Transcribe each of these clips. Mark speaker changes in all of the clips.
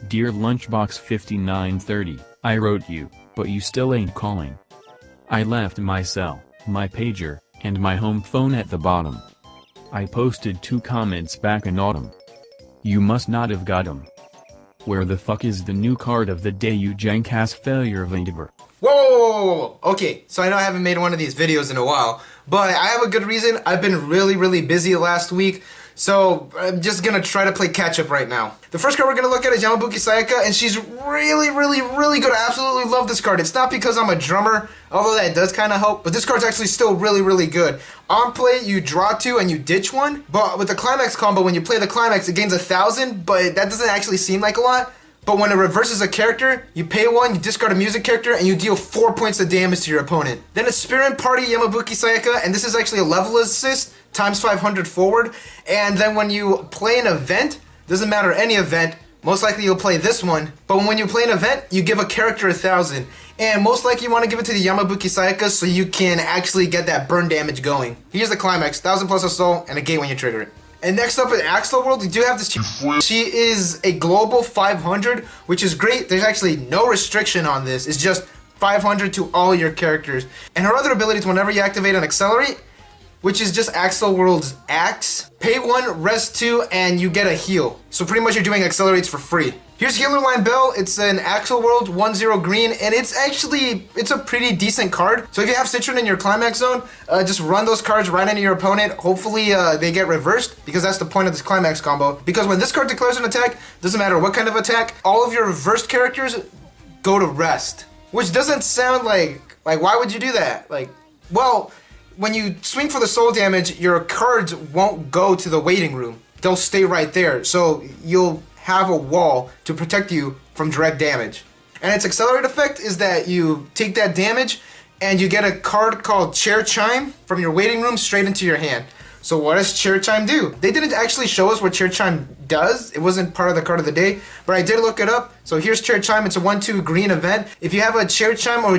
Speaker 1: Dear Lunchbox 5930, I wrote you, but you still ain't calling. I left my cell, my pager, and my home phone at the bottom. I posted 2 comments back in autumn. You must not have got 'em. Where the fuck is the new card of the day, you jank-ass failure of endeavor?
Speaker 2: Whoa! Okay, so I know I haven't made one of these videos in a while, but I have a good reason. I've been really busy last week, so I'm just gonna try to play catch up right now. The first card we're gonna look at is Yamabuki Sayaka, and she's really good. I absolutely love this card. It's not because I'm a drummer, although that does kind of help, but this card's actually still really good. On play, you draw 2 and you ditch 1, but with the climax combo, when you play the climax, it gains 1,000, but that doesn't actually seem like a lot. But when it reverses a character, you pay 1, you discard a music character, and you deal 4 points of damage to your opponent. Then a Spirit Party Yamabuki Sayaka, and this is actually a level assist, times 500 forward. And then when you play an event, doesn't matter any event, most likely you'll play this one. But when you play an event, you give a character 1,000. And most likely you want to give it to the Yamabuki Sayaka so you can actually get that burn damage going. Here's the climax, 1,000 plus a soul, and a gate when you trigger it. And next up at Accel World, we do have this. She is a global 500, which is great. There's actually no restriction on this. It's just 500 to all your characters. And her other abilities, whenever you activate an accelerate, which is just Accel World's Axe, pay 1, rest 2, and you get a heal. So pretty much you're doing accelerates for free. Here's Healer Line Bell. It's an Accel World 1-0 green, and it's a pretty decent card. So if you have Citron in your climax zone, just run those cards right into your opponent. Hopefully they get reversed, because that's the point of this climax combo. Because when this card declares an attack, doesn't matter what kind of attack, all of your reversed characters go to rest. Which doesn't sound like why would you do that? Well, when you swing for the soul damage, your cards won't go to the waiting room. They'll stay right there. So you'll have a wall to protect you from direct damage. And its accelerate effect is that you take that damage and you get a card called Chair Chime from your waiting room straight into your hand. So what does Chair Chime do? They didn't actually show us what Chair Chime does. It wasn't part of the card of the day, but I did look it up. So here's Chair Chime. It's a 1-2 green event. If you have a Chair Chime or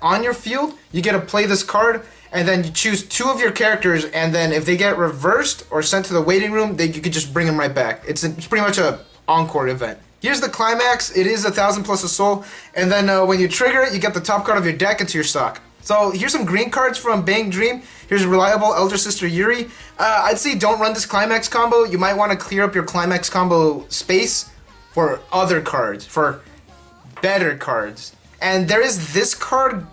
Speaker 2: on your field, you get to play this card, and then you choose 2 of your characters, and then if they get reversed or sent to the waiting room, you could just bring them right back. It's pretty much a encore event. Here's the climax. It is 1,000 plus a soul, and then when you trigger it, you get the top card of your deck into your stock. So here's some green cards from Bang Dream. Here's Reliable Elder Sister Yuri. I'd say don't run this climax combo. You might want to clear up your climax combo space for other cards, for better cards. And there is this card,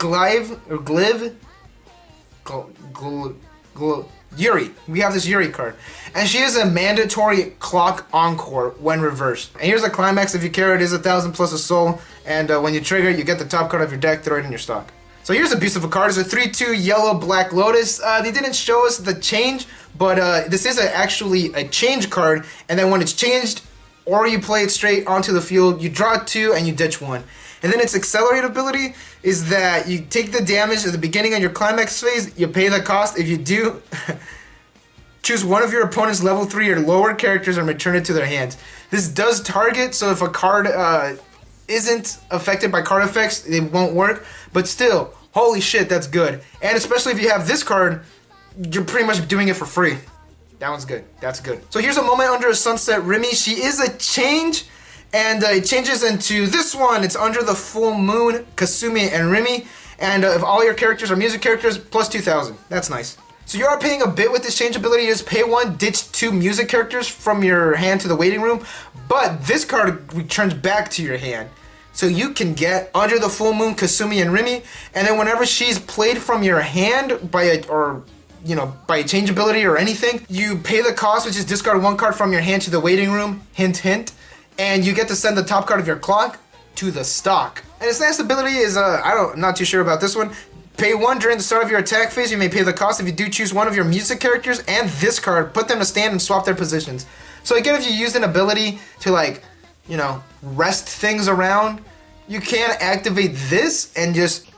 Speaker 2: Yuri. We have this Yuri card, and she is a mandatory clock encore when reversed. And here's the climax. If you care, it is 1,000 plus a soul, and when you trigger, you get the top card of your deck, throw it in your stock. So here's a piece of a card. It's a 3-2 yellow black lotus. They didn't show us the change, but this is actually a change card, and then when it's changed, or you play it straight onto the field, you draw 2 and you ditch 1. And then its accelerate ability is that you take the damage at the beginning of your climax phase, you pay the cost. If you do, choose one of your opponent's level 3 or lower characters and return it to their hands. This does target, so if a card isn't affected by card effects, it won't work. But still, holy shit, that's good. And especially if you have this card, you're pretty much doing it for free. That one's good. That's good. So here's a moment under a sunset Remy. She is a change. And it changes into this one. It's Under the Full Moon, Kasumi and Remy. And if all your characters are music characters, plus 2,000. That's nice. So you are paying a bit with this change ability. You just pay 1, ditch 2 music characters from your hand to the waiting room. But this card returns back to your hand. So you can get Under the Full Moon, Kasumi and Remy. And then whenever she's played from your hand by a change ability or anything, you pay the cost, which is discard 1 card from your hand to the waiting room. Hint, hint. And you get to send the top card of your clock to the stock. And its last ability is, I'm not too sure about this one. Pay 1 during the start of your attack phase. You may pay the cost if you do choose one of your music characters and this card. Put them to stand and swap their positions. So again, if you use an ability to rest things around, you can activate this and just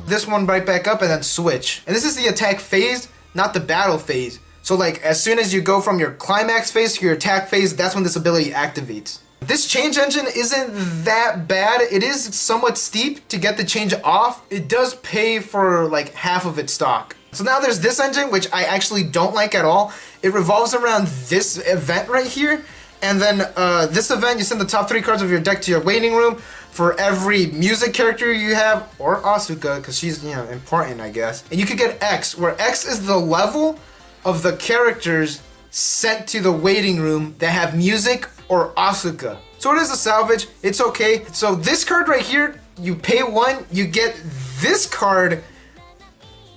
Speaker 2: this one right back up and then switch. And this is the attack phase, not the battle phase. So as soon as you go from your climax phase to your attack phase, that's when this ability activates. This change engine isn't that bad. It is somewhat steep to get the change off. It does pay for half of its stock. So now there's this engine, which I actually don't like at all. It revolves around this event right here, And then this event, you send the top 3 cards of your deck to your waiting room for every music character you have, or Asuka, because she's, you know, important, I guess. And you could get X, where X is the level of the characters sent to the waiting room that have music or Asuka. So it is a salvage, it's okay. So this card right here, you pay 1, you get this card,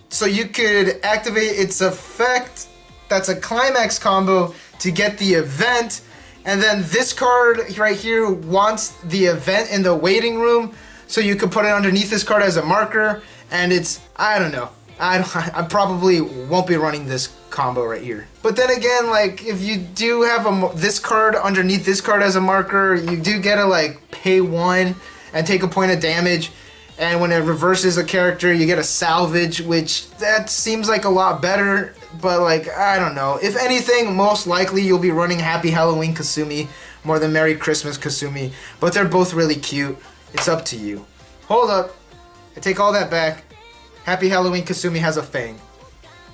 Speaker 2: so you could activate its effect. That's a climax combo to get the event. And then this card right here wants the event in the waiting room, so you could put it underneath this card as a marker. And it's, I don't know, I probably won't be running this combo right here. But then again, like, if you do have this card underneath this card as a marker, you do get to like pay 1 and take a point of damage. And when it reverses a character, you get a salvage, which that seems like a lot better. But like, I don't know. If anything, most likely you'll be running Happy Halloween Kasumi more than Merry Christmas Kasumi. But they're both really cute. It's up to you. Hold up. I take all that back. Happy Halloween Kasumi has a fang.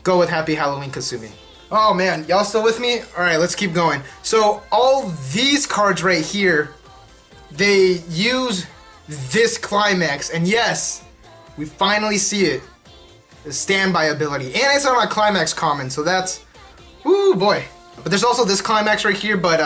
Speaker 2: Go with Happy Halloween Kasumi. Oh man, y'all still with me? Alright, let's keep going. So all these cards right here, they use this climax, and yes, we finally see it. The standby ability, and it's on my climax common, so that's, ooh boy. But there's also this climax right here, but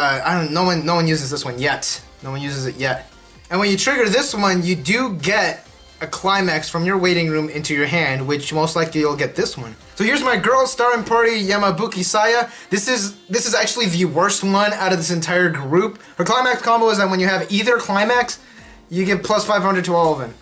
Speaker 2: no one uses this one yet. No one uses it yet. And when you trigger this one, you do get a climax from your waiting room into your hand, which most likely you'll get this one. So here's my girl starting party, Yamabuki Saya. This is actually the worst one out of this entire group. Her climax combo is that when you have either climax, you get plus 500 to all of them.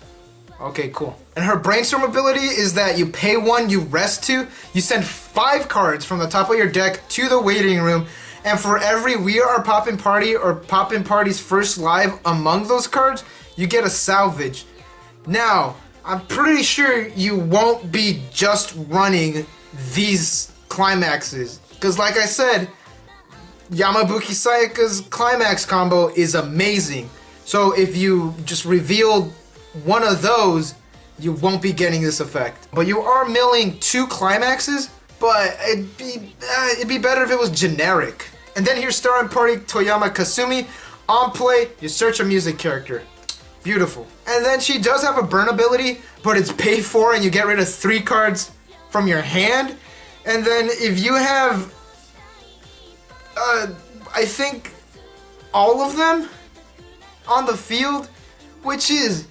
Speaker 2: Okay, cool. And her brainstorm ability is that you pay 1, you rest 2, you send 5 cards from the top of your deck to the waiting room, and for every We Are Poppin' Party or Poppin' Party's first live among those cards, you get a salvage. Now, I'm pretty sure you won't be just running these climaxes, because like I said, Yamabuki Sayaka's climax combo is amazing. So if you just revealed one of those, you won't be getting this effect. But you are milling 2 climaxes, but it'd be better if it was generic. And then here's starring party Toyama Kasumi. On play, you search a music character. Beautiful. And then she does have a burn ability, but it's pay 4 and you get rid of 3 cards from your hand. And then if you have, I think all of them on the field, which is,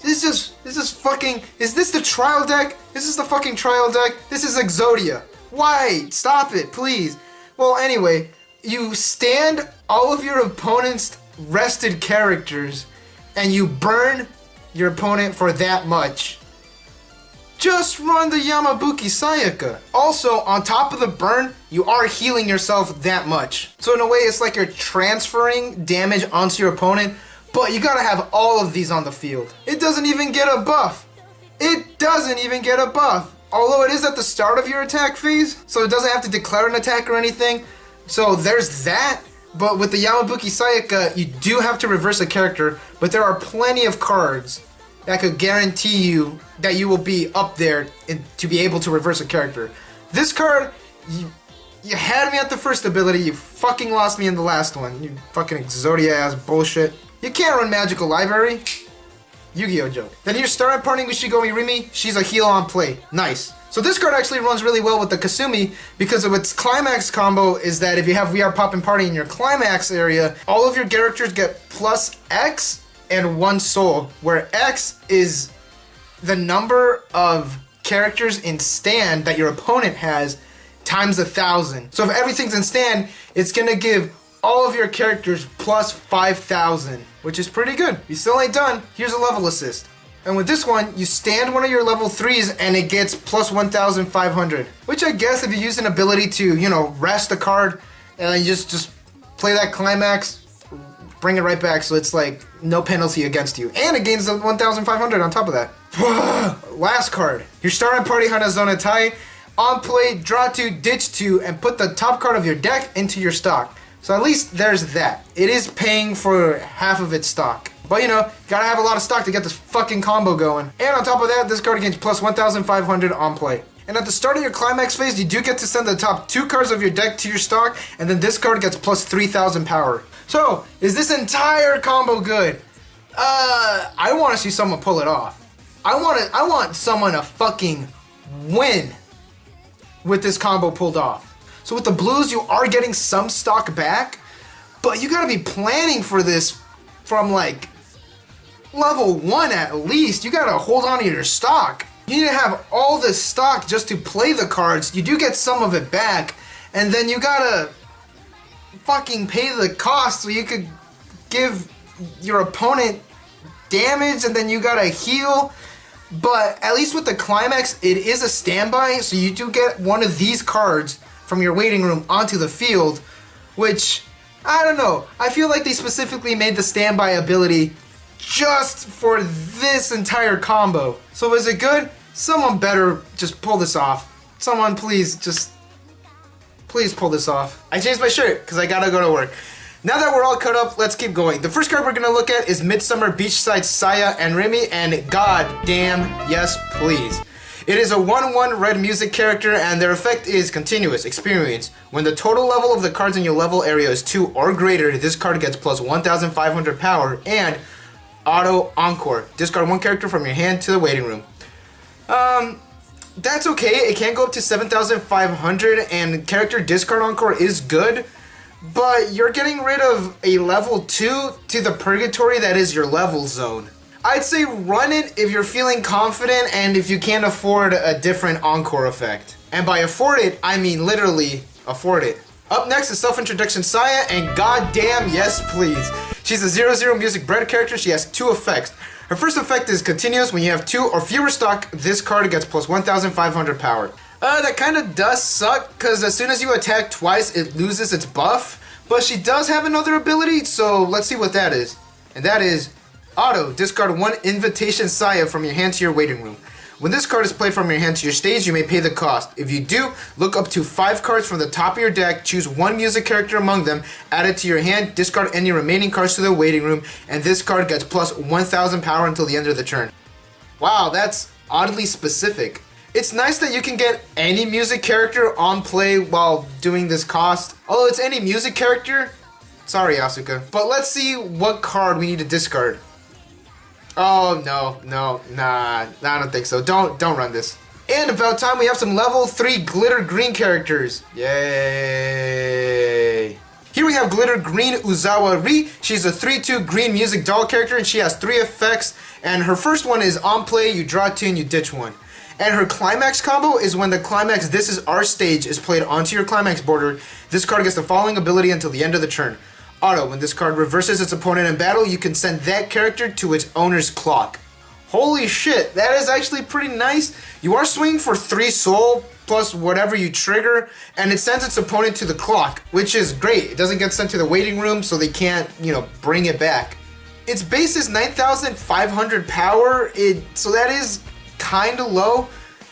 Speaker 2: this is the trial deck? Is this the fucking trial deck? This is Exodia. Why? Stop it, please. Well, anyway, you stand all of your opponent's rested characters and you burn your opponent for that much. Just run the Yamabuki Sayaka. Also, on top of the burn, you are healing yourself that much. So in a way, it's like you're transferring damage onto your opponent, but you gotta have all of these on the field. It doesn't even get a buff. It doesn't even get a buff. Although it is at the start of your attack phase, so it doesn't have to declare an attack or anything. So there's that. But with the Yamabuki Sayaka, you do have to reverse a character, but there are plenty of cards that could guarantee you that you will be up there to be able to reverse a character. This card, you had me at the first ability, you fucking lost me in the last one. You fucking Exodia ass bullshit. You can't run Magical Library. Yu-Gi-Oh joke. Then here's starting party Ushigami Rimi. She's a heal on play. Nice. So this card actually runs really well with the Kasumi because of its climax combo is that if you have We Are Poppin' Party in your climax area, all of your characters get plus X and 1 soul, where X is the number of characters in stand that your opponent has times 1,000. So if everything's in stand, it's gonna give all of your characters plus 5,000, which is pretty good. You still ain't done. Here's a level assist. And with this one, you stand one of your level 3s and it gets plus 1,500. Which I guess if you use an ability to, you know, rest a card and then you just play that climax, bring it right back so it's like no penalty against you. And it gains 1,500 on top of that. Last card. Your starting party Hanazona Tai. On play, draw 2, ditch 2, and put the top card of your deck into your stock. So at least there's that. It is paying for half of its stock. But you know, gotta have a lot of stock to get this fucking combo going. And on top of that, this card gains plus 1,500 on play. And at the start of your climax phase, you do get to send the top 2 cards of your deck to your stock, and then this card gets plus 3,000 power. So, is this entire combo good? I want to see someone pull it off. I want someone to fucking win with this combo pulled off. So with the blues, you are getting some stock back, but you gotta be planning for this from like level 1 at least. You gotta hold on to your stock. You need to have all this stock just to play the cards. You do get some of it back, and then you gotta fucking pay the cost so you could give your opponent damage, and then you gotta heal. But at least with the climax, it is a standby, so you do get one of these cards from your waiting room onto the field, which, I don't know, I feel like they specifically made the standby ability just for this entire combo. So is it good? Someone better just pull this off. Someone please pull this off. I changed my shirt because I gotta go to work. Now that we're all caught up, let's keep going. The first card we're gonna look at is Midsummer Beachside Saya and Remy, and god damn, yes please. It is a 1/1 red music character, and their effect is continuous experience. When the total level of the cards in your level area is 2 or greater, this card gets plus 1,500 power, and auto encore. Discard 1 character from your hand to the waiting room. That's okay. It can go up to 7,500, and character discard encore is good. But you're getting rid of a level 2 to the purgatory that is your level zone. I'd say run it if you're feeling confident and if you can't afford a different encore effect. And by afford it, I mean literally afford it. Up next is Self-Introduction Saya, and goddamn yes please. She's a 0/0 music bread character. She has 2 effects. Her first effect is continuous. When you have 2 or fewer stock, this card gets plus 1,500 power. That kind of does suck, because as soon as you attack twice, it loses its buff. But she does have another ability, so let's see what that is. And that is auto. Discard 1 Invitation Saya from your hand to your waiting room. When this card is played from your hand to your stage, you may pay the cost. If you do, look up to 5 cards from the top of your deck, choose 1 music character among them, add it to your hand, discard any remaining cards to the waiting room, and this card gets plus 1,000 power until the end of the turn. Wow, that's oddly specific. It's nice that you can get any music character on play while doing this cost. Although it's any music character, sorry Asuka. But let's see what card we need to discard. Oh no, nah, I don't think so. Don't run this. And about time we have some level 3 glitter green characters. Yay! Here we have Glitter Green Uzawa Ri. She's a 3/2 green music doll character, and she has 3 effects. And her first one is on play, you draw 2 and you ditch 1. And her climax combo is when the climax This Is Our Stage is played onto your climax border. This card gets the following ability until the end of the turn. Auto, when this card reverses its opponent in battle, you can send that character to its owner's clock. Holy shit, that is actually pretty nice. You are swinging for 3 soul plus whatever you trigger, and it sends its opponent to the clock, which is great. It doesn't get sent to the waiting room, so they can't, bring it back. Its base is 9,500 power, so that is kinda low.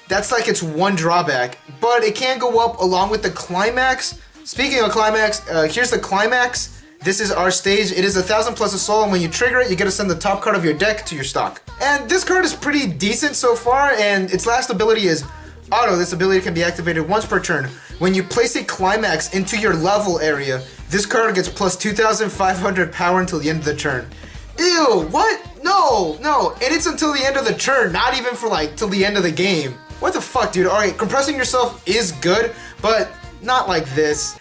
Speaker 2: That's like its one drawback, but it can go up along with the climax. Speaking of climax, here's the climax. This is our stage. It is 1,000 plus a soul, and when you trigger it, you get to send the top card of your deck to your stock. And this card is pretty decent so far, and its last ability is auto. This ability can be activated once per turn. When you place a climax into your level area, this card gets plus 2,500 power until the end of the turn. Ew, what? No, and it's until the end of the turn, not even for till the end of the game. What the fuck, dude? Alright, compressing yourself is good, but not like this.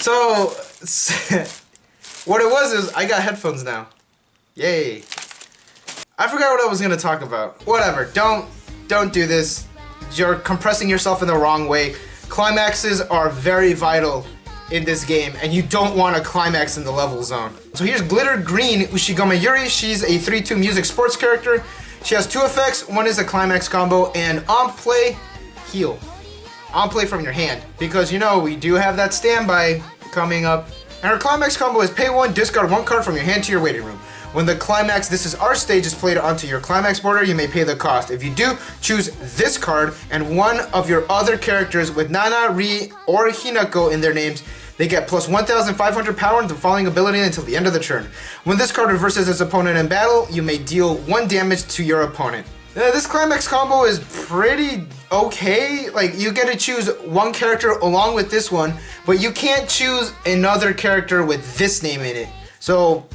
Speaker 2: So, what it was is, I got headphones now. Yay. I forgot what I was gonna talk about. Whatever, don't do this. You're compressing yourself in the wrong way. Climaxes are very vital in this game, and you don't want a climax in the level zone. So here's Glitter Green Ushigama Yuri. She's a 3/2 music sports character. She has 2 effects. One is a climax combo, and on play, heal. On play from your hand, because we do have that standby coming up. And her climax combo is pay 1, discard 1 card from your hand to your waiting room. When the climax This Is Our Stage is played onto your climax border, you may pay the cost. If you do, choose this card and one of your other characters with Nana, Ri, or Hinako in their names. They get plus 1,500 power and the following ability until the end of the turn. When this card reverses its opponent in battle, you may deal 1 damage to your opponent. This climax combo is pretty okay. Like, you get to choose one character along with this one, but you can't choose another character with this name in it. So,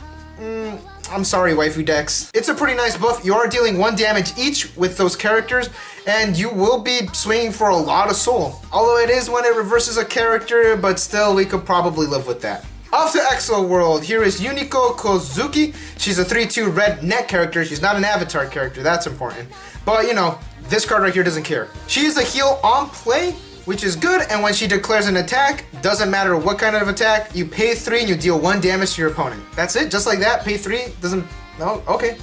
Speaker 2: I'm sorry, waifu decks. It's a pretty nice buff. You are dealing 1 damage each with those characters, and you will be swinging for a lot of soul. Although it is when it reverses a character, but still, we could probably live with that. Off to Accel World, here is Yuniko Kozuki. She's a 3/2 red net character. She's not an avatar character, that's important. But you know, this card right here doesn't care. She is a heal on play, which is good, and when she declares an attack, doesn't matter what kind of attack, you pay 3 and you deal 1 damage to your opponent. That's it, just like that, pay 3, doesn't, no, okay.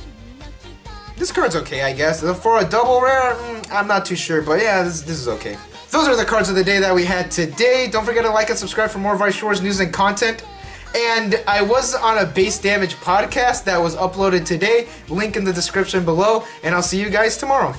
Speaker 2: This card's okay, I guess. For a double rare, I'm not too sure, but yeah, this is okay. Those are the cards of the day that we had today. Don't forget to like and subscribe for more Weiss Schwarz news and content. And I was on a base damage podcast that was uploaded today. Link in the description below. And I'll see you guys tomorrow.